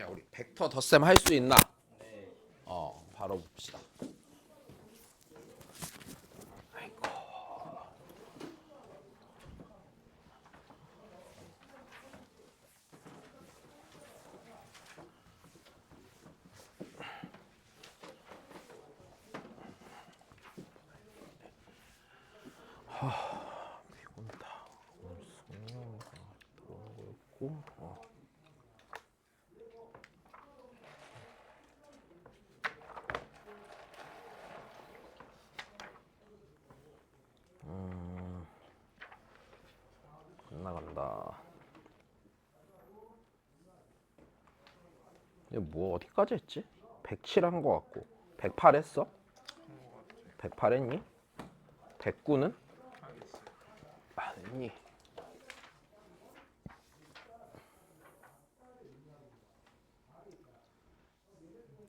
야, 우리 벡터 덧셈 할 수 있나? 네. 바로 봅시다. 아이고. 피곤다. 오늘 성형가 들어온 거였고. 나간다. 이거 뭐 어디까지 했지? 107 한 거 같고 108 했어? 108 했니? 109는? 안 했니?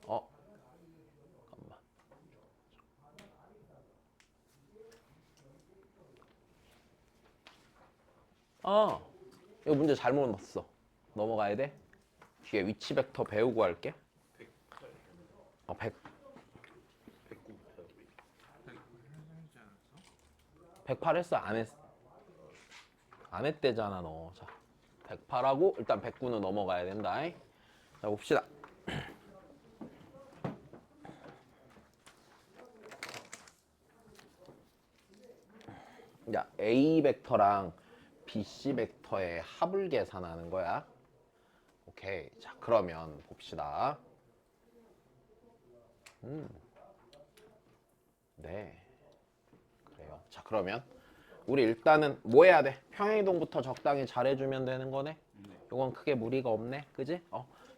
잠깐만. 이거 문제 잘못 넣었어. 넘어가야 돼. 뒤에 위치 벡터 배우고 할게. 108 했어? 안 했어? 안 했대잖아 너. 자, 108하고 일단 109는 넘어가야 된다. 자, 봅시다. 야, A 벡터랑 BC 벡터의 합을 계산하는 거야. 오케이. 자, 그러면 봅시다. 네. 그래요. 자, 그러면 우리 일단은 뭐 해야 돼? 평행이동부터 적당히 잘해주면 되는 거네. 이건 크게 무리가 없네. 그지?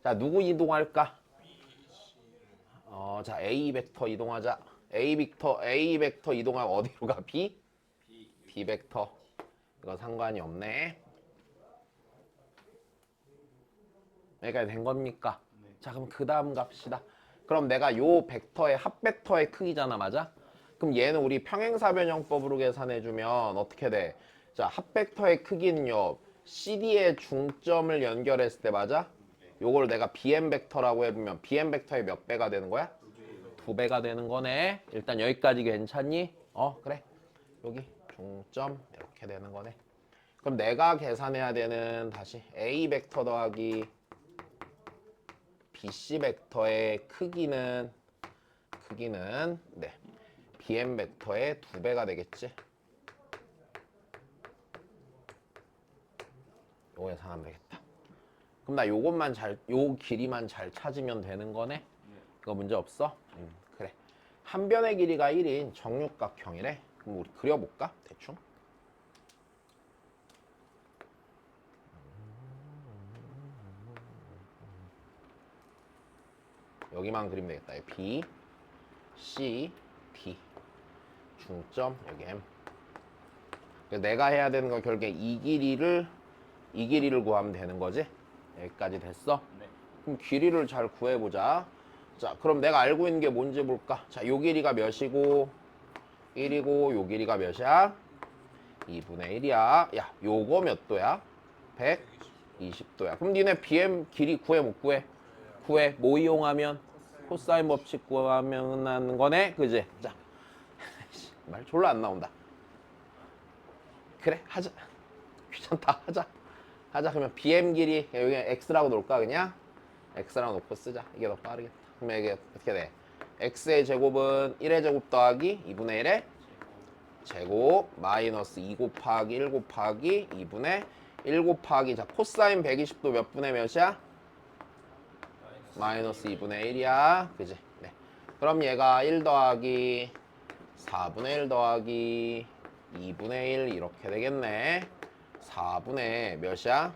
자, 누구 이동할까? 자, A 벡터 이동하자. A 벡터 이동하면 어디로 가? B? B 벡터. 이거 상관이 없네. 여기까지 된 겁니까? 자, 그럼 그 다음 갑시다. 그럼 내가 요 벡터의 합 벡터의 크기잖아, 맞아? 그럼 얘는 우리 평행사변형법으로 계산해주면 어떻게 돼? 자, 합 벡터의 크기는요, CD의 중점을 연결했을 때 맞아? 요걸 내가 BM 벡터라고 해보면 BM 벡터의 몇 배가 되는 거야? 2배가 되는 거네. 일단 여기까지 괜찮니? 그래. 여기 중점 이렇게 되는 거네. 그럼 내가 계산해야 되는 다시 A 벡터 더하기 BC 벡터의 크기는 네, BM 벡터의 2배가 되겠지. 요거 계산하면 되겠다. 그럼 나 요것만 요 길이만 잘 찾으면 되는 거네. 이거 문제 없어? 그래. 한 변의 길이가 1인 정육각형이래. 그럼 우리 그려볼까? 대충. 여기만 그리면 되겠다. B, C, D. 중점, 여기 M. 내가 해야 되는 건 결국에 이 길이를 구하면 되는 거지? 여기까지 됐어? 네. 그럼 길이를 잘 구해보자. 자, 그럼 내가 알고 있는 게 뭔지 볼까? 자, 요 길이가 몇이고 1이고 요 길이가 몇이야? 2분의 1이야. 야, 요거 몇 도야? 120도야. 그럼 니네 BM 길이 구해 못 구해? 구해. 뭐 이용하면? 코사인 법칙 구하면 하는 거네? 그지? 자, 말 졸라 안 나온다. 그래, 하자. 귀찮다. 하자. 그러면 BM 길이 여기 X라고 놓을까 그냥? X라고 놓고 쓰자. 이게 더 빠르겠다. 그러면 이게 어떻게 돼? X의 제곱은 1의 제곱 더하기 2분의 1의 제곱 마이너스 2 곱하기 1 곱하기 2분의 1 곱하기 자 코사인 120도 몇 분의 몇이야? 마이너스 2분의 1이야. 그지? 네. 그럼 얘가 1 더하기 4분의 1 더하기 2분의 1 이렇게 되겠네. 4분의 몇이야?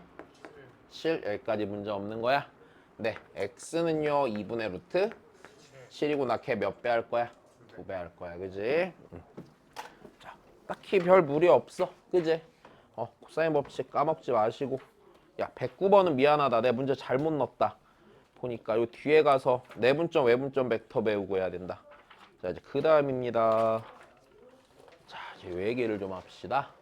7. 여기까지 문제 없는 거야? 네. x는요 2분의 루트 7이구나. 걔 몇 배 할 거야? 2배 할 거야. 그지? 자, 딱히 별 무리 없어. 그지? 코사인 법칙 까먹지 마시고. 야, 109번은 미안하다. 내 문제 잘못 넣었다. 보니까 요 뒤에 가서 내분점 외분점 벡터 배우고 해야 된다. 자, 이제 그 다음입니다. 자, 이제 외계를 좀 합시다.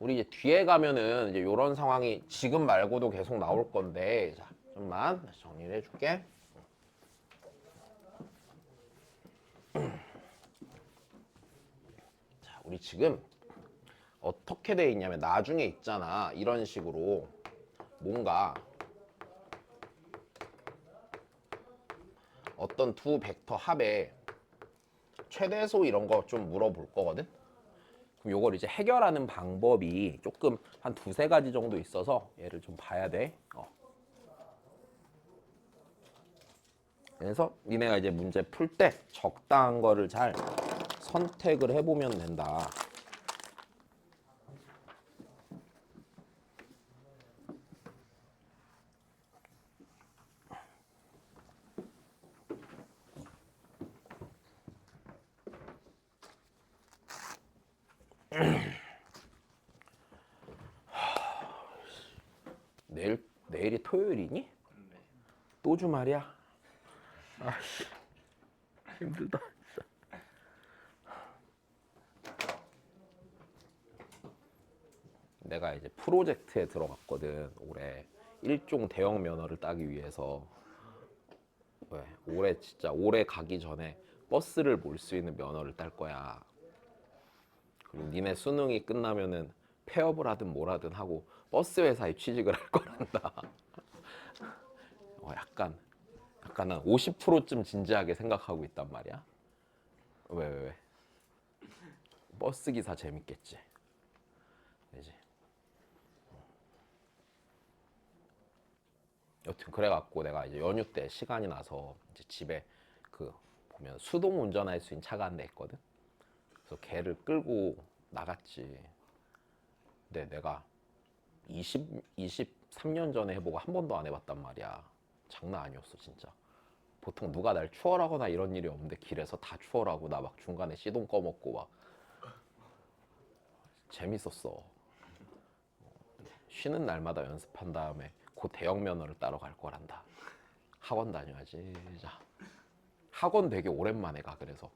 우리 이제 뒤에 가면은 이제 이런 상황이 지금 말고도 계속 나올 건데, 자, 좀만 다시 정리를 해줄게. 자, 우리 지금 어떻게 돼 있냐면 나중에 있잖아. 이런 식으로 뭔가 어떤 두 벡터 합의 최대소 이런 거 좀 물어볼 거거든. 그럼 요걸 이제 해결하는 방법이 조금 한 두세 가지 정도 있어서 얘를 좀 봐야 돼. 그래서 니네가 이제 문제 풀 때 적당한 거를 잘 선택을 해보면 된다. 내일이 토요일이니? 네. 또 주말이야? 아씨 힘들다 진짜. 내가 이제 프로젝트에 들어갔거든. 올해 일종 대형 면허를 따기 위해서. 왜? 올해 진짜 올해 가기 전에 버스를 몰 수 있는 면허를 딸 거야. 그리고 니네 수능이 끝나면은 폐업을 하든 뭘 하든 하고 버스 회사에 취직을 할 거란다. 약간 한 50%쯤 진지하게 생각하고 있단 말이야. 왜? 버스 기사 재밌겠지. 그지? 여튼 그래갖고 내가 이제 연휴 때 시간이 나서 이제 집에 그 보면 수동 운전할 수 있는 차가 한 대 있거든. 그래서 걔를 끌고 나갔지. 근데 내가 23년 전에 해보고 한 번도 안 해봤단 말이야. 장난 아니었어 진짜. 보통 누가 날 추월하거나 이런 일이 없는데 길에서 다 추월하고 나 막 중간에 시동 꺼먹고 막 재밌었어. 쉬는 날마다 연습한 다음에 그 대형 면허를 따러 갈 거란다. 학원 다녀야지. 자, 학원 되게 오랜만에 가. 그래서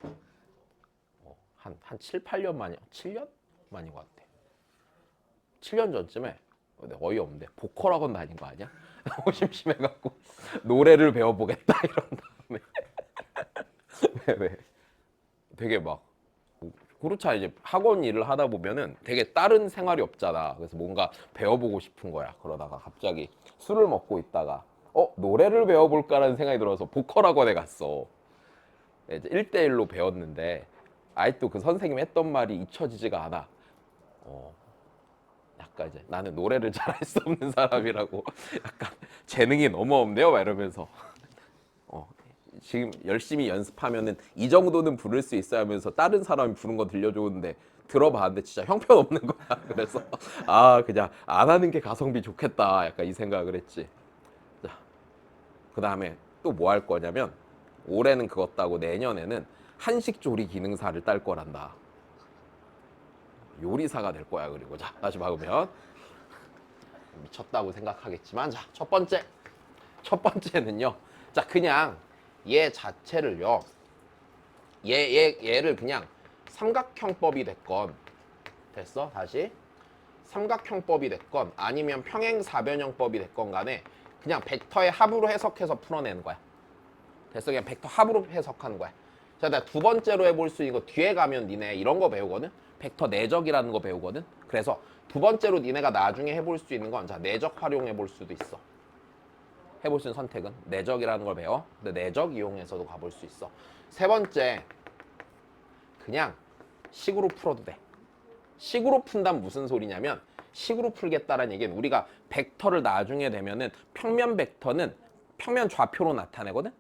한 7, 8년 만이 7년 만인 것 같아. 7년 전쯤에 어이없는데 보컬 학원 다닌 거 아니야? 심심해갖고 노래를 배워보겠다 이런 다음에 왜? 되게 막 그렇잖아. 이제 학원 일을 하다 보면은 되게 다른 생활이 없잖아. 그래서 뭔가 배워보고 싶은 거야. 그러다가 갑자기 술을 먹고 있다가 노래를 배워볼까라는 생각이 들어서 보컬 학원에 갔어. 이제 1대1로 배웠는데 아직도 그 선생님이 했던 말이 잊혀지지가 않아. 약간 이제 나는 노래를 잘할 수 없는 사람이라고 약간 재능이 너무 없네요 막 이러면서 지금 열심히 연습하면은 이 정도는 부를 수 있어야 하면서 다른 사람이 부른 거 들려주는데 들어봤는데 진짜 형편없는 거야. 그래서 그냥 안 하는 게 가성비 좋겠다 약간 이 생각을 했지. 자, 그 다음에 또 뭐 할 거냐면 올해는 그것 따고 내년에는 한식조리 기능사를 딸 거란다. 요리사가 될 거야. 그리고 자 다시 박으면 미쳤다고 생각하겠지만 자 첫 번째는요. 자 그냥 얘 자체를요. 얘를 그냥 삼각형법이 됐건 됐어? 다시 삼각형법이 됐건 아니면 평행사변형법이 됐건 간에 그냥 벡터의 합으로 해석해서 풀어내는 거야. 됐어? 그냥 벡터 합으로 해석하는 거야. 자, 내가 두 번째로 해볼 수 있는 거 뒤에 가면 니네 이런 거 배우거든? 벡터 내적이라는 거 배우거든? 그래서 두 번째로 니네가 나중에 해볼 수 있는 건 자, 내적 활용해 볼 수도 있어. 해볼 수 있는 선택은 내적이라는 걸 배워. 근데 내적 이용해서도 가볼 수 있어. 세 번째, 그냥 식으로 풀어도 돼. 식으로 푼다면 무슨 소리냐면 식으로 풀겠다라는 얘기는 우리가 벡터를 나중에 되면은 평면 벡터는 평면 좌표로 나타내거든.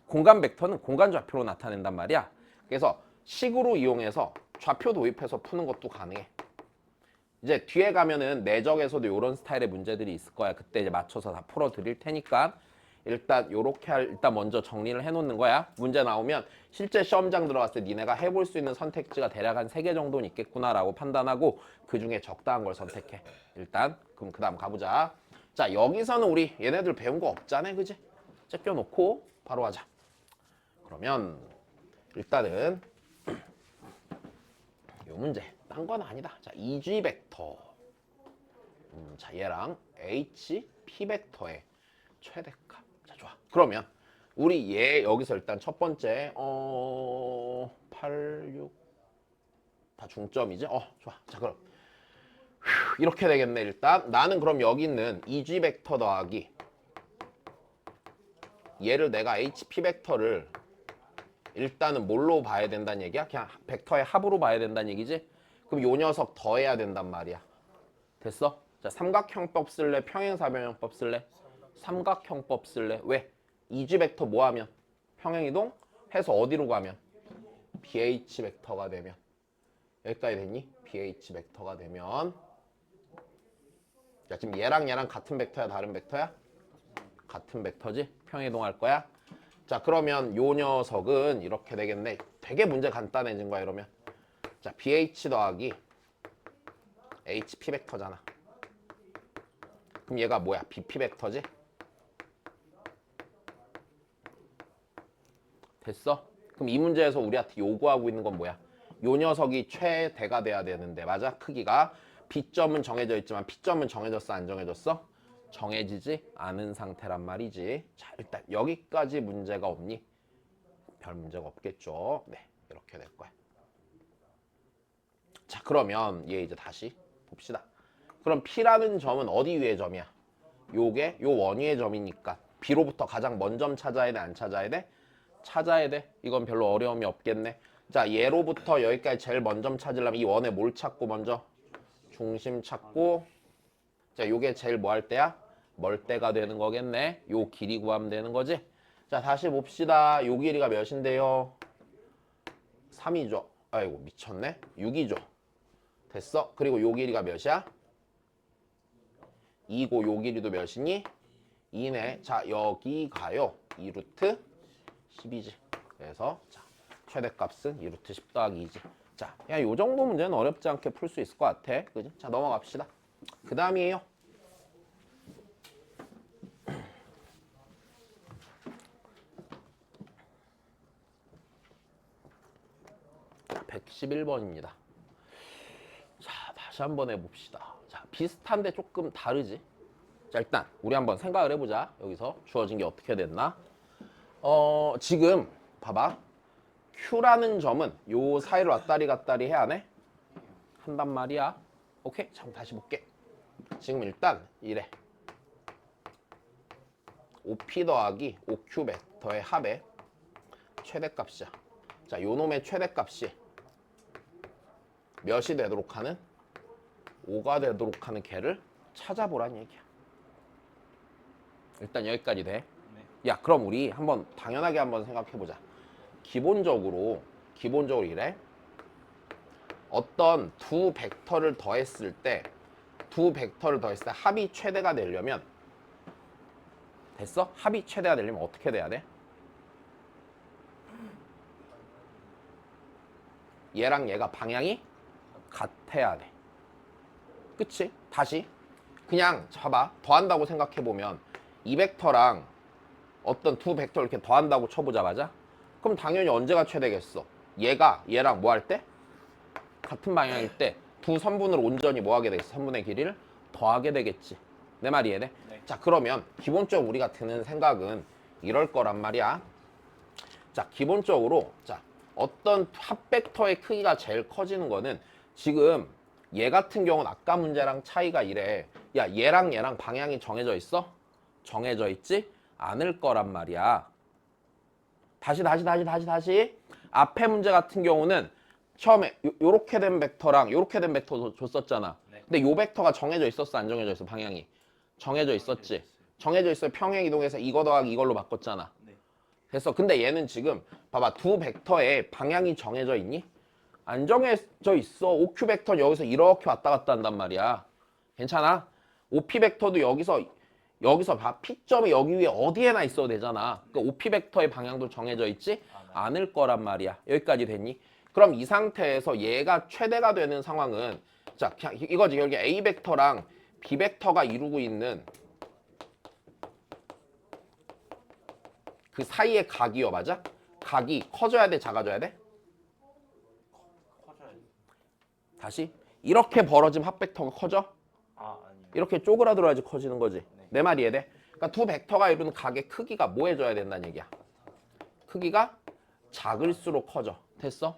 공간 벡터는 공간 좌표로 나타낸단 말이야. 그래서 식으로 이용해서 좌표 도입해서 푸는 것도 가능해. 이제 뒤에 가면은 내적에서도 이런 스타일의 문제들이 있을 거야. 그때 이제 맞춰서 다 풀어 드릴 테니까 일단 요렇게 일단 먼저 정리를 해 놓는 거야. 문제 나오면 실제 시험장 들어갔을 때 니네가 해볼 수 있는 선택지가 대략 한 3개 정도는 있겠구나라고 판단하고 그 중에 적당한 걸 선택해. 일단 그럼 그 다음 가보자. 자 여기서는 우리 얘네들 배운 거 없잖아. 그지? 제껴놓고 바로 하자. 그러면 일단은 요 문제 딴 건 아니다. 자, 이지 벡터 자, 얘랑 h p 벡터의 최대값. 자, 좋아. 그러면 우리 얘 여기서 일단 첫 번째 8, 6 다 중점이지? 좋아. 자, 그럼 이렇게 되겠네. 일단 나는 그럼 여기 있는 2G 벡터 더하기 얘를 내가 HP 벡터를 일단은 뭘로 봐야 된다는 얘기야? 그냥 벡터의 합으로 봐야 된다는 얘기지? 그럼 요 녀석 더해야 된단 말이야. 됐어? 자, 삼각형법 쓸래? 평행사변형법 쓸래? 삼각형법 쓸래? 왜? 2G 벡터 뭐 하면? 평행이동? 해서 어디로 가면? BH 벡터가 되면. 여기까지 됐니? BH 벡터가 되면. 자, 지금 얘랑 얘랑 같은 벡터야? 다른 벡터야? 같은 벡터지? 평행이동할 거야? 자, 그러면 요 녀석은 이렇게 되겠네. 되게 문제 간단해진 거야, 이러면. 자, BH 더하기 HP 벡터잖아. 그럼 얘가 뭐야? BP 벡터지? 됐어? 그럼 이 문제에서 우리한테 요구하고 있는 건 뭐야? 요 녀석이 최대가 돼야 되는데, 맞아? 크기가. B점은 정해져 있지만 P점은 정해졌어? 안 정해졌어? 정해지지 않은 상태란 말이지. 자, 일단 여기까지 문제가 없니? 별 문제가 없겠죠. 네, 이렇게 될 거야. 자, 그러면 얘 이제 다시 봅시다. 그럼 P라는 점은 어디 위의 점이야? 요게 요 원위의 점이니까 B로부터 가장 먼 점 찾아야 돼? 안 찾아야 돼? 찾아야 돼. 이건 별로 어려움이 없겠네. 자, 얘로부터 여기까지 제일 먼 점 찾으려면 이 원에 뭘 찾고 먼저? 중심 찾고. 자, 요게 제일 뭐 할 때야? 멀 때가 되는 거겠네. 요 길이 구하면 되는 거지. 자, 다시 봅시다. 요 길이가 몇인데요? 3이죠. 아이고, 미쳤네. 6이죠. 됐어? 그리고 요 길이가 몇이야? 2고 요 길이도 몇이니? 2네. 자, 여기 가요. 2루트 10이지. 그래서 자, 최대값은 2루트 10 더하기 2지. 자, 야, 요 정도 문제는 어렵지 않게 풀 수 있을 것 같아. 그지? 자, 넘어갑시다. 그 다음이에요. 자, 111번입니다. 자, 다시 한번 해봅시다. 자, 비슷한데 조금 다르지? 자, 일단 우리 한번 생각을 해보자. 여기서 주어진 게 어떻게 됐나? 지금 봐봐. Q라는 점은 요 사이로 왔다리 갔다리 해야 하네? 한단 말이야. 오케이? 자, 다시 볼게. 지금 일단 이래. OP 더하기 OQ 벡터의 합의 최대값이야. 자, 요 놈의 최대값이 몇이 되도록 하는? 5가 되도록 하는 걔를 찾아보란 얘기야. 일단 여기까지 돼. 네. 야, 그럼 우리 한번 당연하게 한번 생각해보자. 기본적으로 이래. 어떤 두 벡터를 더했을 때 합이 최대가 되려면 됐어? 합이 최대가 되려면 어떻게 돼야 돼? 얘랑 얘가 방향이 같아야 돼. 그치? 다시 그냥 봐봐. 더한다고 생각해보면 이 벡터랑 어떤 두 벡터를 이렇게 더한다고 쳐보자. 맞아? 그럼 당연히 언제가 최대겠어? 얘가 얘랑 뭐 할 때? 같은 방향일 때 두 선분을 온전히 뭐 하게 되겠어? 선분의 길이를 더하게 되겠지. 내 말이 이해돼? 네. 자, 그러면 기본적으로 우리가 드는 생각은 이럴 거란 말이야. 자, 기본적으로 자, 어떤 합벡터의 크기가 제일 커지는 거는 지금 얘 같은 경우는 아까 문제랑 차이가 이래. 야, 얘랑 얘랑 방향이 정해져 있어? 정해져 있지 않을 거란 말이야. 다시. 앞에 문제 같은 경우는 처음에 요렇게 된 벡터랑 요렇게 된 벡터 줬었잖아. 네. 근데 요 벡터가 정해져 있었어? 안 정해져 있어? 방향이 정해져 있었지? 정해져 있어. 평행 이동해서 이거 더하기 이걸로 바꿨잖아. 네. 됐어. 근데 얘는 지금 봐봐. 두 벡터의 방향이 정해져 있니? 안 정해져 있어. OQ 벡터는 여기서 이렇게 왔다 갔다 한단 말이야. 괜찮아? OP 벡터도 여기서 봐. P점이 여기 위에 어디에나 있어도 되잖아. 그러니까 OP 벡터의 방향도 정해져 있지 않을 거란 말이야. 여기까지 됐니? 그럼 이 상태에서 얘가 최대가 되는 상황은 자, 그냥 이거지. 여기 A 벡터랑 B 벡터가 이루고 있는 그 사이의 각이요. 맞아? 각이 커져야 돼? 작아져야 돼? 커져야 돼. 다시 이렇게 벌어지면 합벡터가 커져? 아, 아니요. 이렇게 쪼그라들어야지 커지는 거지. 내 말 이해돼? 그러니까 두 벡터가 이루는 각의 크기가 뭐 해줘야 된다는 얘기야. 크기가 작을수록 커져. 됐어?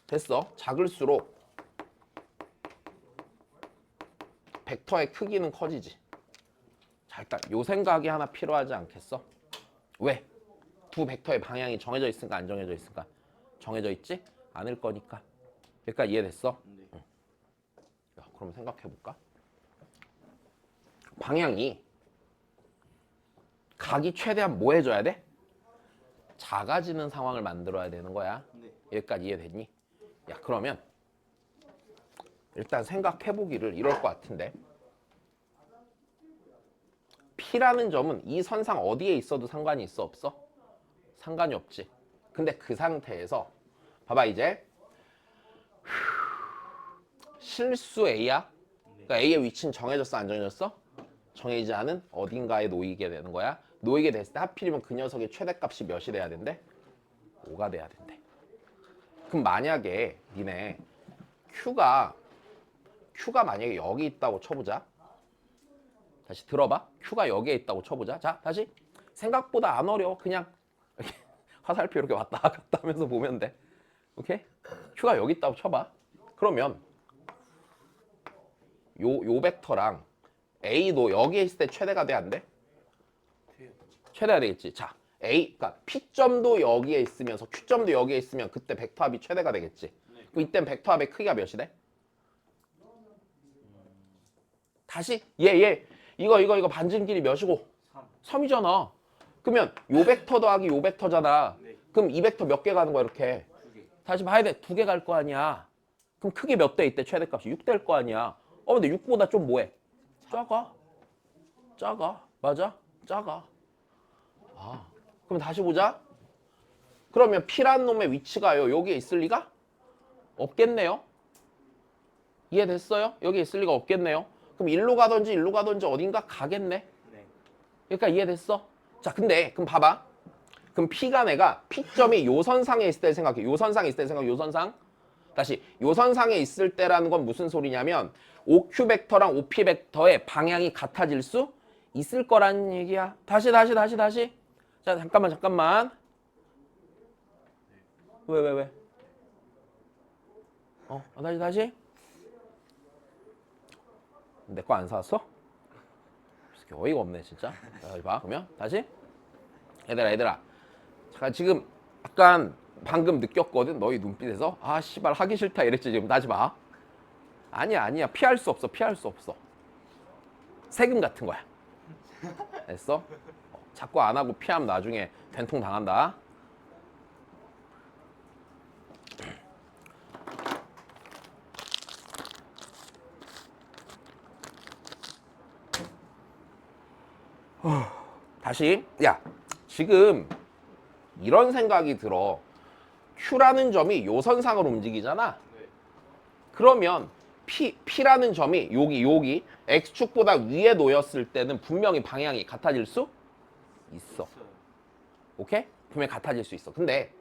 됐어. 작을수록 벡터의 크기는 커지지. 자, 일단 요 생각이 하나 필요하지 않겠어? 왜? 두 벡터의 방향이 정해져 있을까 안 정해져 있을까? 정해져 있지 않을 거니까. 그러니까 이해됐어? 응. 야, 그럼 생각해 볼까? 방향이 각이 최대한 뭐 해줘야 돼? 작아지는 상황을 만들어야 되는 거야. 여기까지 이해됐니? 야, 그러면 일단 생각해 보기를 이럴 것 같은데, P라는 점은 이 선상 어디에 있어도 상관이 있어 없어? 상관이 없지. 근데 그 상태에서 봐봐, 이제 실수 A야? 그러니까 A의 위치는 정해졌어 안 정해졌어? 정해지지 않은 어딘가에 놓이게 되는 거야. 놓이게 됐을 때 하필이면 그 녀석의 최대값이 몇이 돼야 된대? 5가 돼야 된대. 그럼 만약에 니네 Q가 만약에 여기 있다고 쳐보자. 다시 들어봐. Q가 여기에 있다고 쳐보자. 자, 다시. 생각보다 안 어려워. 그냥 이렇게 화살표 이렇게 왔다 갔다 하면서 보면 돼. 오케이? Q가 여기 있다고 쳐봐. 그러면 요 벡터랑 A도 여기에 있을 때 최대가 돼, 안 돼? 최대가 되겠지. 자, 그러니까 P점도 여기에 있으면서 Q점도 여기에 있으면 그때 벡터 합이 최대가 되겠지. 그럼 이땐 벡터 합의 크기가 몇이 돼? 다시 이거 반증 길이 몇이고? 3이잖아. 그러면 요 벡터 더하기 요 벡터잖아. 그럼 이 벡터 몇 개 가는 거야 이렇게? 다시 봐야 돼. 2개 갈 거 아니야. 그럼 크게 몇 대 이때 최대값이 6 될 거 아니야. 근데 6보다 좀 뭐해? 작아. 맞아? 작아. 그럼 다시 보자. 그러면 P라는 놈의 위치가요, 여기에 있을 리가 없겠네요. 이해됐어요? 여기 있을 리가 없겠네요. 그럼 일로 가든지 어딘가 가겠네. 그러니까 이해됐어? 자, 근데 그럼 봐봐. 그럼 P가 내가 P점이 요 선상에 있을 때 생각해. 요 선상에 있을 때 생각해. 요 선상. 다시 요 선상에 있을 때라는 건 무슨 소리냐면 OQ 벡터랑 OP 벡터의 방향이 같아질 수 있을 거라는 얘기야. 다시. 자, 잠깐만. 왜? 다시. 내 거 안 사왔어? 어이가 없네 진짜. 자, 봐. 그러면 다시. 얘들아. 잠깐 지금 약간 방금 느꼈거든. 너희 눈빛에서 씨발 하기 싫다 이랬지. 지금 다시 봐. 아니야. 피할 수 없어. 세금 같은 거야. 됐어? 자꾸 안 하고 피하면 나중에 된통 당한다. 다시. 야, 지금 이런 생각이 들어. Q라는 점이 요 선상으로 움직이잖아. 그러면 P라는 점이 여기 X축보다 위에 놓였을 때는 분명히 방향이 같아질 수 있어. 오케이? 분명히 같아질 수 있어. 근데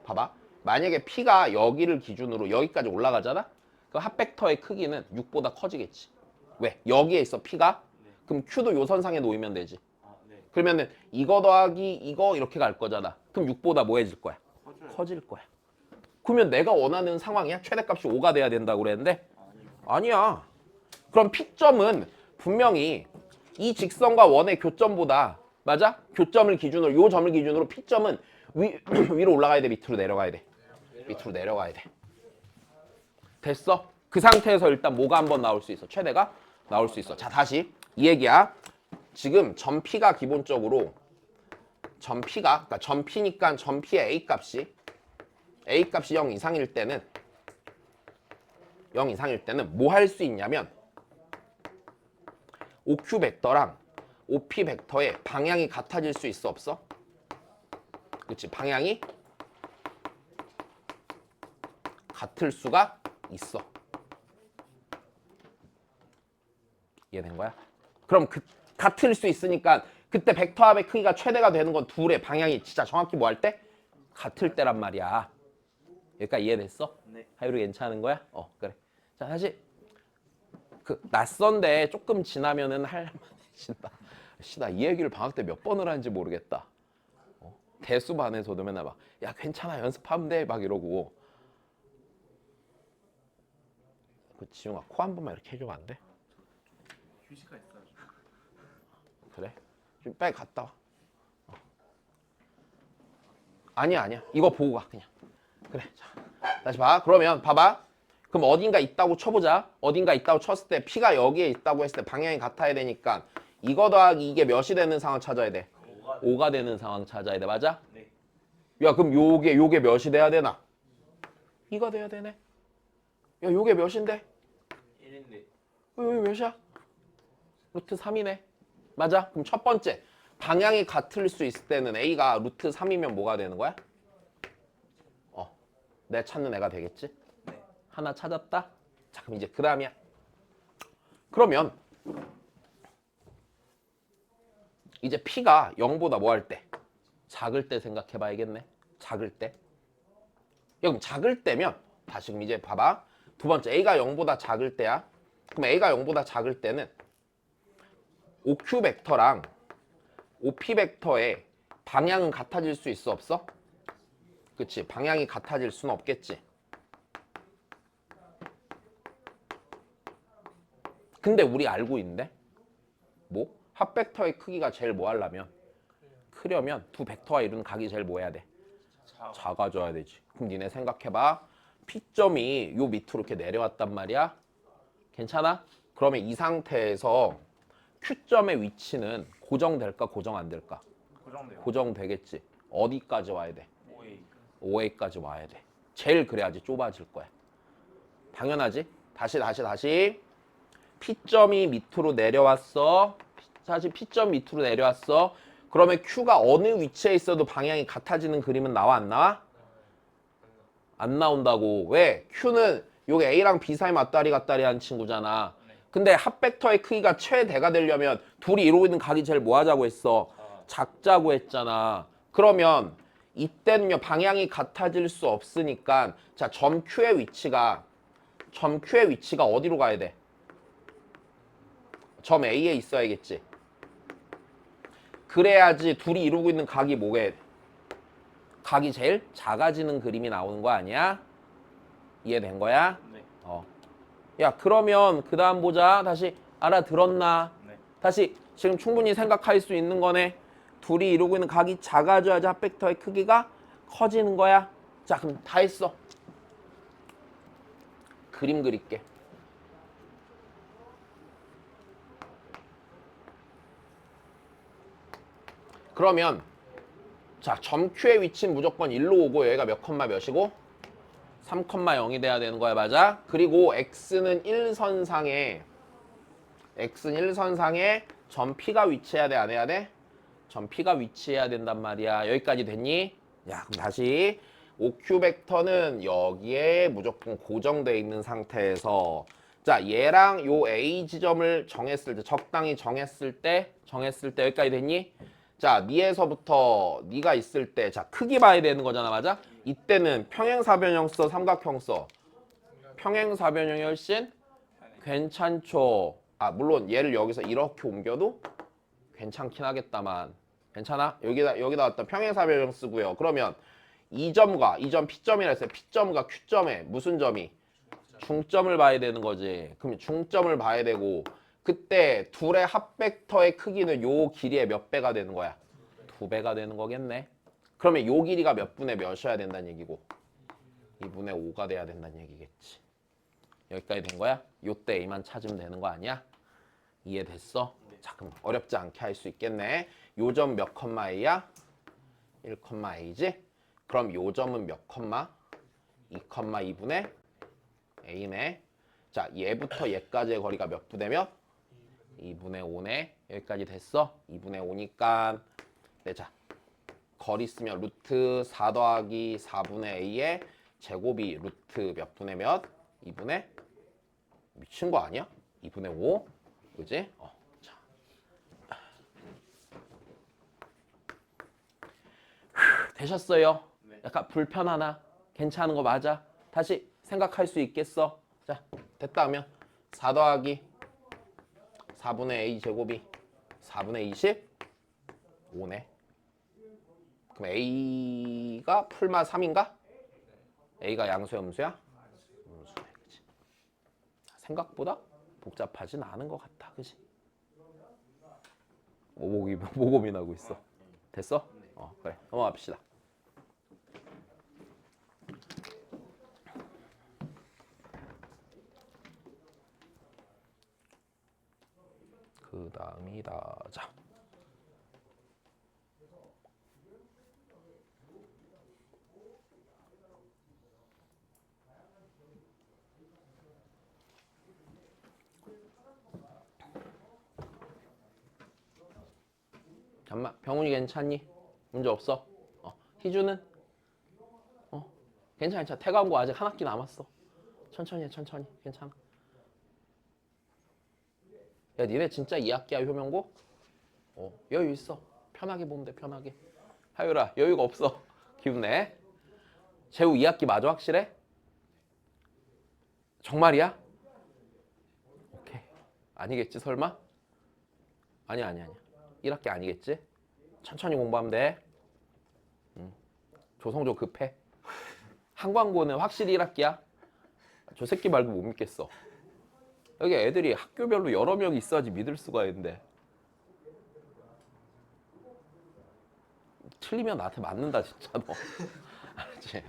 봐봐. 만약에 P가 여기를 기준으로 여기까지 올라가잖아? 그 합벡터의 크기는 6보다 커지겠지. 왜? 여기에 있어 P가? 그럼 Q도 요 선상에 놓이면 되지. 그러면은 이거 더하기 이거 이렇게 갈 거잖아. 그럼 6보다 뭐 해질 거야? 커질 거야. 그러면 내가 원하는 상황이야? 최대값이 5가 돼야 된다고 그랬는데? 아니야. 그럼 P점은 분명히 이 직선과 원의 교점보다, 맞아? 교점을 기준으로, 요 점을 기준으로 P점은 위로 올라가야 돼? 밑으로 내려가야 돼? 밑으로 내려가야 돼. 됐어? 그 상태에서 일단 뭐가 한번 나올 수 있어? 최대가 나올 수 있어. 자, 다시 이 얘기야. 지금 점 P가 기본적으로 그러니까 점 P니까 점 P의 A 값이 0 이상일 때는 뭐 할 수 있냐면 OQ 벡터랑 OP 벡터의 방향이 같아질 수 있어 없어? 그렇지. 방향이 같을 수가 있어. 이해된 거야? 그럼 같을 수 있으니까 그때 벡터 합의 크기가 최대가 되는 건 둘의 방향이 진짜 정확히 뭐 할 때? 같을 때란 말이야. 여기까지 이해됐어? 네. 하율이 괜찮은 거야? 그래. 자, 다시. 그 낯선데 조금 지나면은 할만해진다. 나 이 얘기를 방학 때 몇 번을 하는지 모르겠다. 대수 반에서도 맨날 막 야 괜찮아 연습하면 돼 막 이러고. 그 지웅아 코 한 번만 이렇게 해주면 안 돼? 휴지가 있어요. 그래? 좀 빨리 갔다 와. 아니야 이거 보고 가 그냥. 그래 자 다시 봐. 그러면 봐봐. 그럼 어딘가 있다고 쳐보자. 어딘가 있다고 쳤을 때 P가 여기에 있다고 했을 때 방향이 같아야 되니까 이거 더하기 이게 몇이 되는 상황 찾아야 돼? 5가 되는 상황 찾아야 돼. 맞아? 네. 야 그럼 요게 몇이 돼야 되나? 2가 돼야 되네. 야 요게 몇인데? 1인데. 여기 몇이야? 루트 3이네. 맞아? 그럼 첫 번째 방향이 같을 수 있을 때는 A가 루트 3이면 뭐가 되는 거야? 내 찾는 애가 되겠지? 네. 하나 찾았다? 자 그럼 이제 그 다음이야. 그러면 이제 P가 0보다 뭐 할 때? 작을 때 생각해 봐야겠네. 작을 때. 야, 그럼 작을 때면 다시 그럼 이제 봐봐. 두 번째 A가 0보다 작을 때야. 그럼 A가 0보다 작을 때는 OQ 벡터랑 OP 벡터의 방향은 같아질 수 있어 없어? 그치 방향이 같아질 수는 없겠지. 근데 우리 알고 있는데 뭐? 합벡터의 크기가 제일 뭐 하려면 크려면 두 벡터가 이루는 각이 제일 뭐 해야 돼? 작아져야 되지. 그럼 니네 생각해봐. P점이 요 밑으로 이렇게 내려왔단 말이야. 괜찮아? 그러면 이 상태에서 Q점의 위치는 고정될까 고정 안 될까? 고정돼요. 고정되겠지. 어디까지 와야 돼? 5A. 5A까지 와야 돼. 제일 그래야지 좁아질 거야. 당연하지? 다시. P점이 밑으로 내려왔어. 사실 P점 밑으로 내려왔어. 그러면 Q가 어느 위치에 있어도 방향이 같아지는 그림은 나와 안 나와? 안 나온다고. 왜? Q는 요게 A랑 B 사이 맞다리 같다리 하는 친구잖아. 근데 합벡터의 크기가 최대가 되려면 둘이 이루고 있는 각이 제일 뭐 하자고 했어? 작자고 했잖아. 그러면 이때는요 방향이 같아질 수 없으니까 자 점 Q의 위치가 어디로 가야 돼? 점 A에 있어야겠지. 그래야지 둘이 이루고 있는 각이 뭐게? 각이 제일 작아지는 그림이 나오는 거 아니야? 이해된 거야? 네. 야 그러면 그 다음 보자. 다시 알아들었나? 네. 다시 지금 충분히 생각할 수 있는 거네. 둘이 이루고 있는 각이 작아져야지 합벡터의 크기가 커지는 거야. 자 그럼 다 했어. 그림 그릴게. 그러면 자 점 Q의 위치는 무조건 1로 오고 여기가 몇 컴마 몇이고 3,0이 돼야 되는 거야. 맞아? 그리고 X는 1선상에 점 P가 위치해야 돼? 안 해야 돼? 점 P가 위치해야 된단 말이야. 여기까지 됐니? 야 그럼 다시 OQ 벡터는 여기에 무조건 고정되어 있는 상태에서 자 얘랑 요 A 지점을 정했을 때 적당히 정했을 때 여기까지 됐니? 자 니에서부터 니가 있을 때 자 크기 봐야 되는 거잖아. 맞아? 이때는 평행사변형 써 삼각형 써? 평행사변형이 훨씬 괜찮죠. 아 물론 얘를 여기서 이렇게 옮겨도 괜찮긴 하겠다만 괜찮아? 여기다 어떤 평행사변형 쓰고요. 그러면 이 점 P점이라 했어요. P점과 Q점에 무슨 점이? 중점을 봐야 되는 거지. 그럼 중점을 봐야 되고 그때 둘의 합벡터의 크기는 요 길이의 몇 배가 되는 거야? 2배가 되는 거겠네. 그러면 요 길이가 몇 분의 몇이어야 된다는 얘기고 2분의 5가 돼야 된다는 얘기겠지. 여기까지 된 거야? 요때 A만 찾으면 되는 거 아니야? 이해됐어? 자 그럼 어렵지 않게 할 수 있겠네. 요 점 몇 컴마 A야? 1 컴마 A지? 그럼 요 점은 몇 컴마? 2 컴마 2분의 A네. 자 얘부터 얘까지의 거리가 몇 분의 몇? 2분의 5네. 여기까지 됐어? 2분의 5니까 네, 자 거리 쓰면 루트 4 더하기 4분의 A의 제곱이 루트 몇 분의 몇? 2분의 미친 거 아니야? 2분의 5 그지? 자. 되셨어요? 네. 약간 불편하나? 괜찮은 거 맞아? 다시 생각할 수 있겠어? 자 됐다 하면 4 더하기 4분의 a 제곱이 4분의 25네. 그럼 a가 풀마 3인가? a가 양수야 음수야? 음수네. 그치? 생각보다 복잡하진 않은 것 같다. 그치? 뭐 고민하고 있어? 됐어? 그래. 넘어갑시다. 그 다음이다. 자. 잠만. 병훈이 괜찮니? 문제 없어? 희주는? 괜찮아. 태가고 아직 한 학기 남았어. 천천히 해. 천천히. 괜찮아. 야, 니네 진짜 2학기야 효명고? 여유 있어. 편하게 보면 돼. 편하게. 하율아, 여유가 없어. 기운내. 재우 2학기 마저 확실해? 정말이야? 오케이. 아니겠지 설마? 아니야. 1학기 아니겠지? 천천히 공부하면 돼. 조성조 급해. 한광고는 확실히 1학기야? 저 새끼 말도 못 믿겠어. 여기 애들이 학교별로 여러 명 있어야지 믿을 수가 있는데 틀리면 나한테 맞는다 진짜 너. 알았지?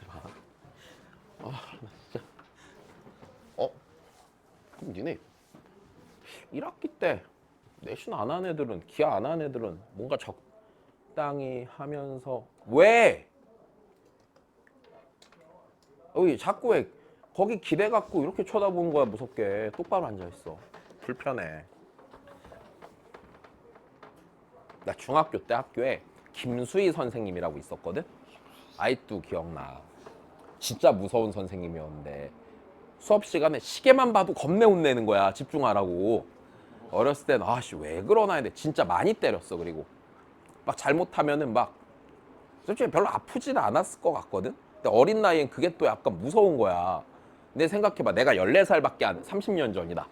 나 진짜. 그럼 니네 1학기 때 내신 안 한 애들은 기하 안 한 애들은 뭔가 적당히 하면서 왜? 여기 자꾸 왜 거기 기대 갖고 이렇게 쳐다보는 거야 무섭게. 똑바로 앉아있어. 불편해. 나 중학교 때 학교에 김수희 선생님이라고 있었거든? 아직도 기억나. 진짜 무서운 선생님이었는데 수업 시간에 시계만 봐도 겁내 혼내는 거야. 집중하라고. 어렸을 땐 아씨 왜 그러나 했는데 진짜 많이 때렸어. 그리고 막 잘못하면은 막 솔직히 별로 아프지는 않았을 것 같거든? 근데 어린 나이엔 그게 또 약간 무서운 거야. 근데 생각해봐. 내가 14살밖에 안 30년 전이다.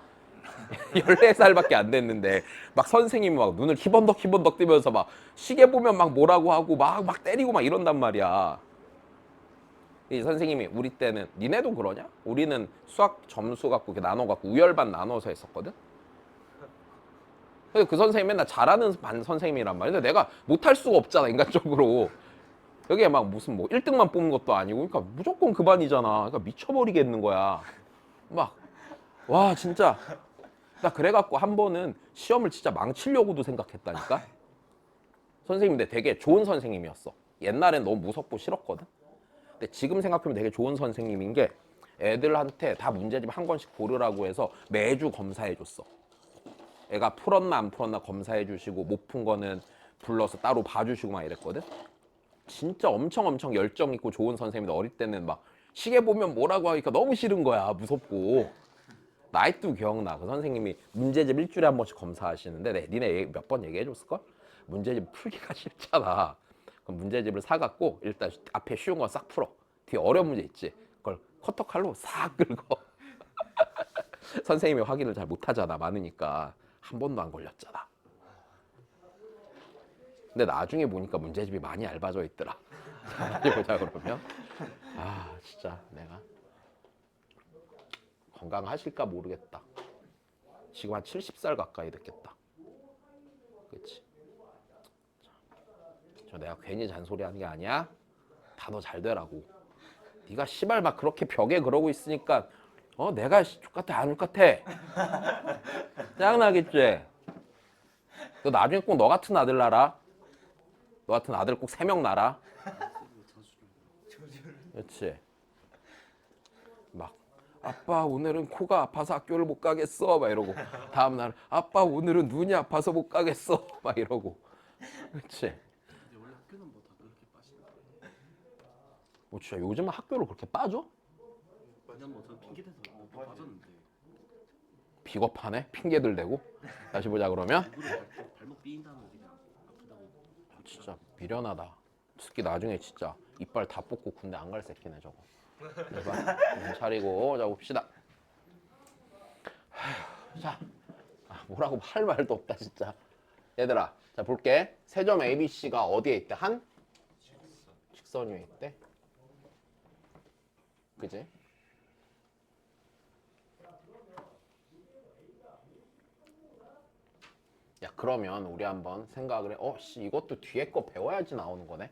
14살밖에 안 됐는데 막 선생님이 막 눈을 희번덕 뜨면서 막 시계 보면 막 뭐라고 하고 막 때리고 막 이런단 말이야. 이 선생님이 우리 때는 니네도 그러냐? 우리는 수학 점수 갖고 이렇게 나눠 갖고 우열반 나눠서 했었거든. 근데 그 선생님 맨날 잘하는 반 선생님이란 말이야. 근데 내가 못할 수가 없잖아 인간적으로. 여기에 막 무슨 뭐 1등만 뽑는 것도 아니고 그러니까 무조건 그 반이잖아. 그러니까 미쳐버리겠는 거야. 막 와 진짜 나 그래갖고 한 번은 시험을 진짜 망치려고도 생각했다니까. 선생님인데 되게 좋은 선생님이었어. 옛날엔 너무 무섭고 싫었거든. 근데 지금 생각하면 되게 좋은 선생님인 게 애들한테 다 문제집 한 권씩 고르라고 해서 매주 검사해줬어. 애가 풀었나 안 풀었나 검사해주시고 못 푼 거는 불러서 따로 봐주시고 막 이랬거든. 진짜 엄청 열정 있고 좋은 선생님인데 어릴 때는 막 시계 보면 뭐라고 하니까 너무 싫은 거야. 무섭고. 나 아직도 기억나. 그 선생님이 문제집 일주일에 한 번씩 검사하시는데 니네 몇 번 얘기해줬을걸? 문제집 풀기가 싫잖아. 그럼 문제집을 사갖고 일단 앞에 쉬운 거 싹 풀어. 뒤에 어려운 문제 있지? 그걸 커터칼로 싹 긁어. 선생님이 확인을 잘 못하잖아. 많으니까. 한 번도 안 걸렸잖아. 근데 나중에 보니까 문제집이 많이 얇아져 있더라. 다시 보자 그러면. 아 진짜 내가 건강하실까 모르겠다. 지금 한 70살 가까이 됐겠다. 그치? 저 내가 괜히 잔소리하는 게 아니야. 다 너 잘 되라고. 네가 씨발 막 그렇게 벽에 그러고 있으니까 내가 족같아 안 족같아? 짜증나겠지? 너 나중에 꼭 너 같은 아들 낳아라. 너 같은 아들 꼭 3명 낳아라. 그렇지? 막 아빠 오늘은 코가 아파서 학교를 못 가겠어 막 이러고 다음날 아빠 오늘은 눈이 아파서 못 가겠어 막 이러고. 그렇지? 근데 원래 학교는 뭐 다 그렇게 빠지는 거예요? 뭐 진짜 요즘 학교를 그렇게 빠져? 그냥 뭐 저는 핑계 대서 못 빠졌는데 비겁하네? 핑계들 대고? 다시 보자 그러면? 일부러 발목 삐인 다음에 그냥 아프다고. 진짜 미련하다. 특히 나중에 진짜 이빨 다 뽑고 군대 안 갈 새끼네 저거. 차리고 자 봅시다. 자 뭐라고 할 말도 없다 진짜. 얘들아, 자 볼게. 세점 ABC가 어디에 있대? 한 직선 위에 있대. 그지? 야 그러면 우리 한번 생각을 해. 씨 이것도 뒤에 거 배워야지 나오는 거네.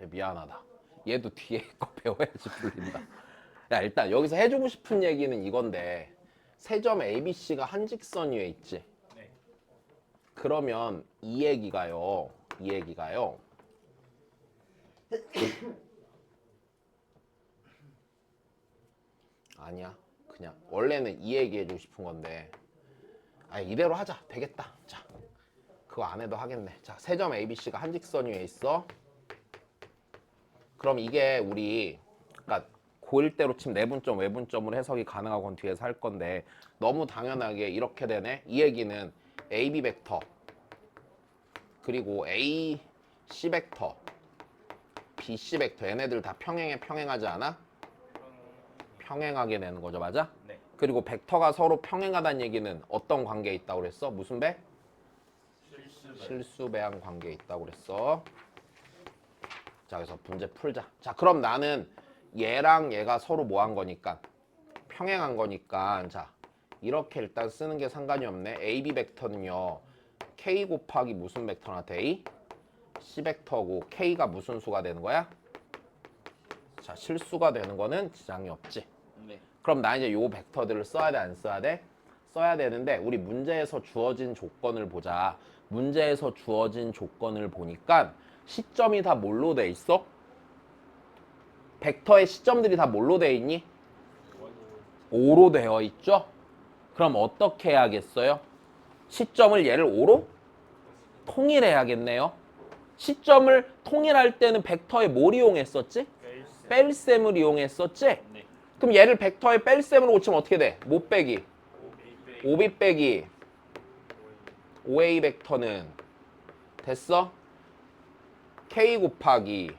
미안하다. 얘도 뒤에 거 배워야지 풀린다. 야 일단 여기서 해주고 싶은 얘기는 이건데 세점 ABC가 한 직선 위에 있지. 네. 그러면 이 얘기가요. 아니야. 그냥 원래는 이 얘기 해주고 싶은 건데 이대로 하자. 되겠다. 자 그거 안 해도 하겠네. 자 세점 ABC가 한 직선 위에 있어. 그럼 이게 우리 그러니까 고1대로 치면 내분점 외분점으로 해석이 가능하건 뒤에서 할 건데 너무 당연하게 이렇게 되네. 이 얘기는 AB 벡터 그리고 AC 벡터 BC 벡터 얘네들 다 평행하지 않아? 평행하게 되는 거죠. 맞아? 네. 그리고 벡터가 서로 평행하다는 얘기는 어떤 관계에 있다고 그랬어? 무슨 배? 실수배양 관계에 있다고 그랬어. 자 그래서 문제 풀자. 자 그럼 나는 얘랑 얘가 서로 뭐 한 거니까 평행한 거니까 자 이렇게 일단 쓰는 게 상관이 없네. AB 벡터는요 K 곱하기 무슨 벡터나 돼? C 벡터고 K가 무슨 수가 되는 거야? 자 실수가 되는 거는 지장이 없지. 네. 그럼 나 이제 요 벡터들을 써야 돼 안 써야 돼? 써야 되는데 우리 문제에서 주어진 조건을 보자. 문제에서 주어진 조건을 보니까 시점이 다 뭘로 돼 있어? 벡터의 시점들이 다 뭘로 돼 있니? 5로 되어 있죠? 그럼 어떻게 해야겠어요? 시점을 얘를 5로 통일해야겠네요. 시점을 통일할 때는 벡터에 뭘 이용했었지? 뺄셈을 이용했었지? 네. 그럼 얘를 벡터에 뺄셈으로 고치면 어떻게 돼? 못 빼기 5b 빼기 5a 벡터는 됐어? k 곱하기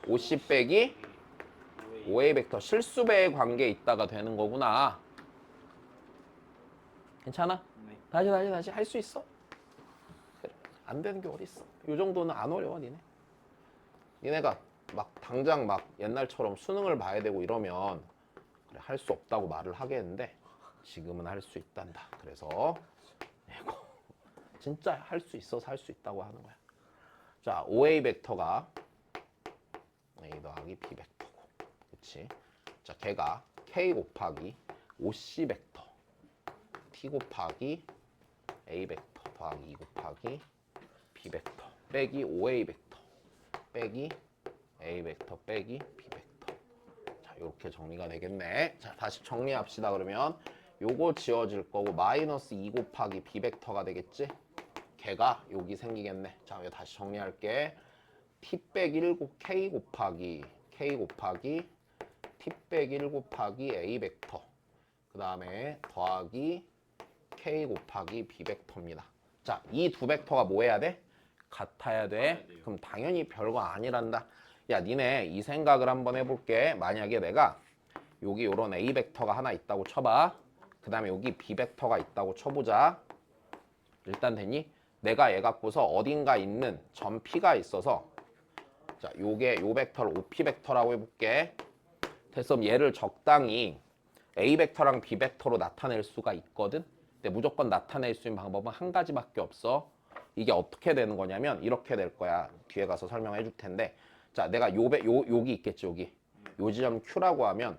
50 빼기 5a 벡터 실수배의 관계에 있다가 되는 거구나. 괜찮아? 네. 다시 할 수 있어. 그래. 안 되는 게 어딨어. 요 정도는 안 어려워 니네가 막 당장 막 옛날처럼 수능을 봐야 되고 이러면 그래, 할 수 없다고 말을 하겠는데 지금은 할 수 있단다. 그래서 이거 진짜 할 수 있어서 할 수 있다고 하는 거야. 자 5a 벡터가 A 더하기 B 벡터고 그치? 자 걔가 K 곱하기 5C 벡터 T 곱하기 A 벡터 더하기 2 곱하기 B 벡터 빼기 5A 벡터 빼기 A 벡터 빼기 B 벡터. 자 이렇게 정리가 되겠네. 자 다시 정리합시다. 그러면 요거 지워질 거고 마이너스 2 곱하기 B 벡터가 되겠지? 걔가 여기 생기겠네. 자 이거 다시 정리할게. T 빼기 1 K 곱하기 T 빼기 1 곱하기 A 벡터 그 다음에 더하기 K 곱하기 B 벡터입니다. 자, 이 두 벡터가 뭐 해야 돼? 같아야 돼. 그럼 당연히 별거 아니란다. 야, 니네 이 생각을 한번 해볼게. 만약에 내가 여기 요런 A 벡터가 하나 있다고 쳐봐. 그 다음에 여기 B 벡터가 있다고 쳐보자. 일단 됐니? 내가 얘 갖고서 어딘가 있는 점 P가 있어서 자, 요게 요 벡터를 OP 벡터라고 해볼게. 됐어. 얘를 적당히 A 벡터랑 B 벡터로 나타낼 수가 있거든. 근데 무조건 나타낼 수 있는 방법은 한 가지밖에 없어. 이게 어떻게 되는 거냐면 이렇게 될 거야. 뒤에 가서 설명해 줄 텐데. 자, 내가 여기 있겠지, 여기. 요 지점 Q라고 하면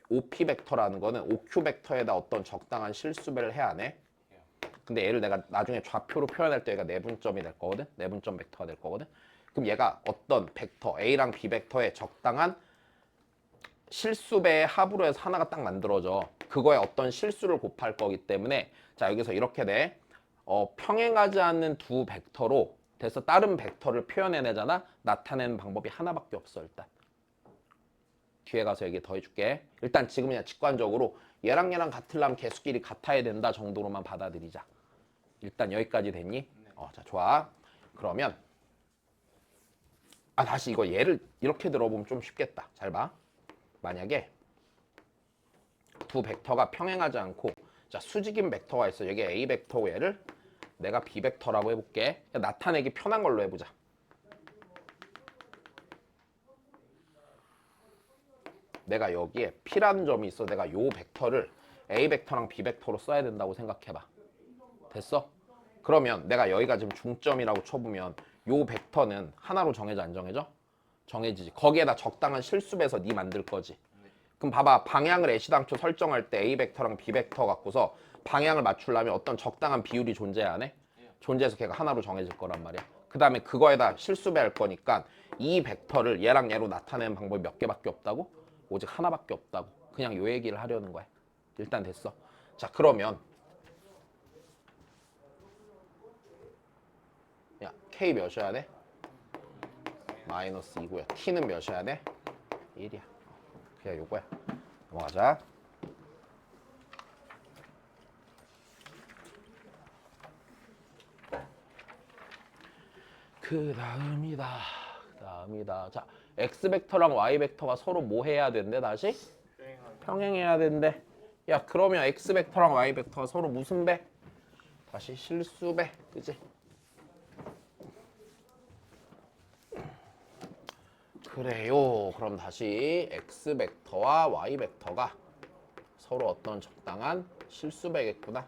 OP 벡터라는 거는 OQ 벡터에다 어떤 적당한 실수배를 해야 돼. 근데 얘를 내가 나중에 좌표로 표현할 때 얘가 내분점이 될 거거든. 내분점 벡터가 될 거거든. 그럼 얘가 어떤 벡터 A랑 B 벡터에 적당한 실수배의 합으로 해서 하나가 딱 만들어져. 그거에 어떤 실수를 곱할 거기 때문에 자 여기서 이렇게 돼. 평행하지 않는 두 벡터로 돼서 다른 벡터를 표현해내잖아. 나타내는 방법이 하나밖에 없어. 일단 뒤에 가서 얘기 더 해줄게. 일단 지금 그냥 직관적으로 얘랑 같으려면 개수끼리 같아야 된다 정도로만 받아들이자. 일단 여기까지 됐니? 자 좋아. 그러면 다시 이거 예를 이렇게 들어보면 좀 쉽겠다. 잘 봐. 만약에 두 벡터가 평행하지 않고 자 수직인 벡터가 있어. 여기 A 벡터고 얘를 내가 B 벡터라고 해볼게. 나타내기 편한 걸로 해보자. 내가 여기에 P라는 점이 있어. 내가 요 벡터를 A 벡터랑 B 벡터로 써야 된다고 생각해봐. 됐어? 그러면 내가 여기가 지금 중점이라고 쳐보면 요 벡터는 하나로 정해져 안 정해져? 정해지지. 거기에다 적당한 실수배서 네 만들 거지. 그럼 봐봐. 방향을 애시당초 설정할 때 A 벡터랑 B 벡터 갖고서 방향을 맞추려면 어떤 적당한 비율이 존재 안 해? 존재해서 걔가 하나로 정해질 거란 말이야. 그 다음에 그거에다 실수배할 거니까 이 벡터를 얘랑 얘로 나타내는 방법이 몇 개밖에 없다고? 오직 하나밖에 없다고. 그냥 요 얘기를 하려는 거야. 일단 됐어. 자 그러면 야 K 몇이어야 돼? 마이너스 2고요. T는 몇이어야 돼? 1이야. 그냥 요거야. 넘어가자. 그 다음이다. 자, X 벡터랑 Y 벡터가 서로 뭐 해야 된대 다시? 평행해야 된대. 야, 그러면 X 벡터랑 Y 벡터가 서로 무슨 배? 다시 실수배. 그지? 그래요. 그럼 다시 X 벡터와 Y 벡터가 서로 어떤 적당한 실수배겠구나.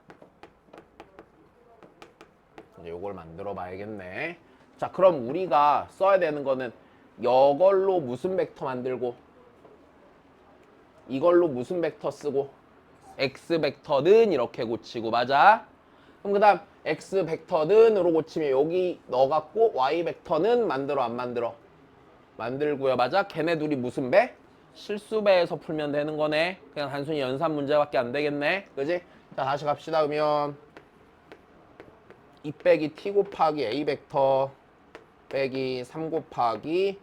이제 요걸 만들어 봐야겠네. 자, 그럼 우리가 써야 되는 거는 이걸로 무슨 벡터 만들고 이걸로 무슨 벡터 쓰고 X 벡터는 이렇게 고치고 맞아? 그럼 그 다음 X 벡터는으로 고치면 여기 넣어갖고 Y 벡터는 만들어 안 만들어? 만들고요. 맞아? 걔네 둘이 무슨 배? 실수배에서 풀면 되는 거네. 그냥 단순히 연산 문제밖에 안 되겠네. 그지? 자, 다시 갑시다. 그러면 2 빼기 T 곱하기 A 벡터 빼기 3 곱하기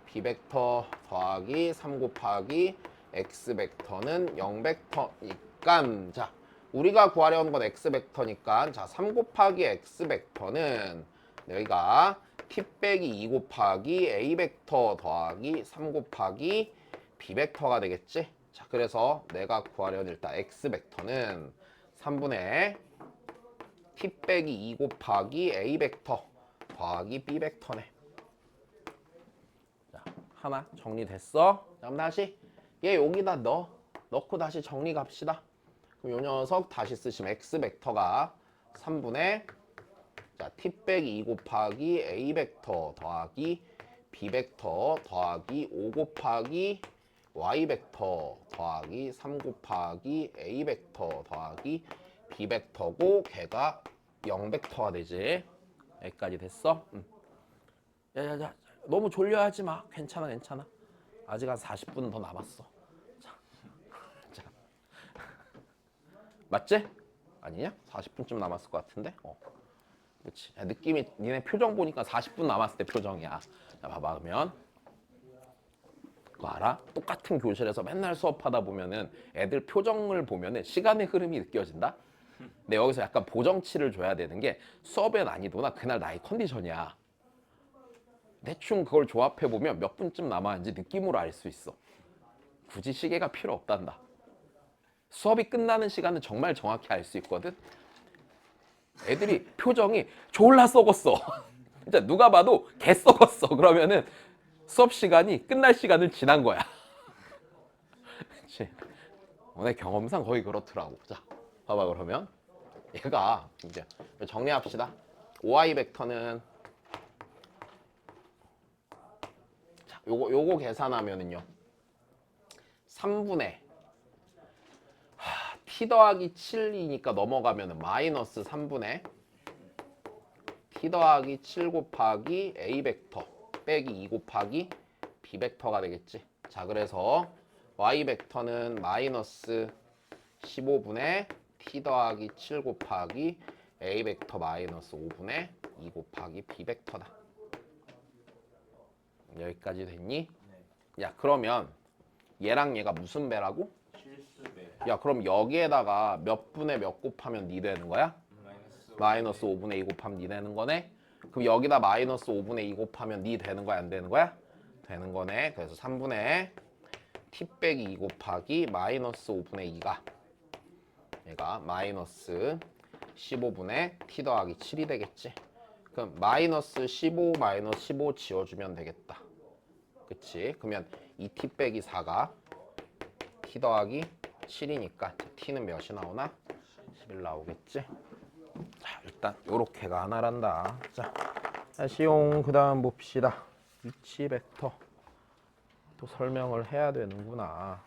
B 벡터 더하기 3 곱하기 X 벡터는 0 벡터니까 자, 우리가 구하려는 건 X 벡터니까 자, 3 곱하기 X 벡터는 여기가 T 빼기 2 곱하기 A 벡터 더하기 3 곱하기 B 벡터가 되겠지? 자, 그래서 내가 구하려는 일단 X 벡터는 3분의 T 빼기 2 곱하기 A 벡터 더하기 B 벡터네. 자, 하나 정리됐어? 자, 그럼 다시 얘 여기다 넣고 다시 정리 갑시다. 그럼 요 녀석 다시 쓰시면 X 벡터가 3분의 자, T 빼기 2 곱하기 A 벡터 더하기 B 벡터 더하기 5 곱하기 Y 벡터 더하기 3 곱하기 A 벡터 더하기 B 벡터고 걔가 0 벡터가 되지. 여기까지 됐어? 야야야 너무 졸려하지 마. 괜찮아. 아직 한 40분 더 남았어. 자. 맞지? 아니냐? 40분쯤 남았을 것 같은데? 그렇지. 느낌이 니네 표정 보니까 40분 남았을 때 표정이야. 자, 봐봐 그러면 그거 알아? 똑같은 교실에서 맨날 수업하다 보면은 애들 표정을 보면은 시간의 흐름이 느껴진다? 근데 여기서 약간 보정치를 줘야 되는 게 수업의 난이도나 그날 나의 컨디션이야. 대충 그걸 조합해보면 몇 분쯤 남았는지 느낌으로 알 수 있어. 굳이 시계가 필요 없단다. 수업이 끝나는 시간은 정말 정확히 알 수 있거든. 애들이 표정이 졸라 썩었어. 진짜 누가 봐도 개 썩었어. 그러면은 수업 시간이 끝날 시간을 지난 거야. 그치? 내 경험상 거의 그렇더라고. 자, 봐봐 그러면 얘가 이제 정리합시다. OI 벡터는 자, 요거 계산하면은요. 3분의 T 더하기 7이니까 넘어가면은 마이너스 3분의 T 더하기 7 곱하기 A 벡터 빼기 2 곱하기 B 벡터가 되겠지. 자, 그래서 Y 벡터는 마이너스 15분의 T 더하기 7 곱하기 A 벡터 마이너스 5분의 2 곱하기 B 벡터다. 여기까지 됐니? 야, 그러면 얘랑 얘가 무슨 배라고? 실수배. 야, 그럼 여기에다가 몇 분의 몇 곱하면 니 되는 거야? 마이너스 5분의 2 곱하면 니 되는 거네? 그럼 여기다 마이너스 5분의 2 곱하면 니 되는 거야 안 되는 거야? 되는 거네. 그래서 3분의 t 빼기 2 곱하기 마이너스 5분의 2가 얘가 마이너스 15분의 t 더하기 7이 되겠지. 그럼 마이너스 15 마이너스 15 지워주면 되겠다. 그치? 그러면 2t 빼기 4가 t 더하기 7이니까 t는 몇이 나오나? 11 나오겠지? 자, 일단 요렇게가 하나란다. 자, 다시용 그 다음 봅시다. 위치 벡터 또 설명을 해야 되는구나.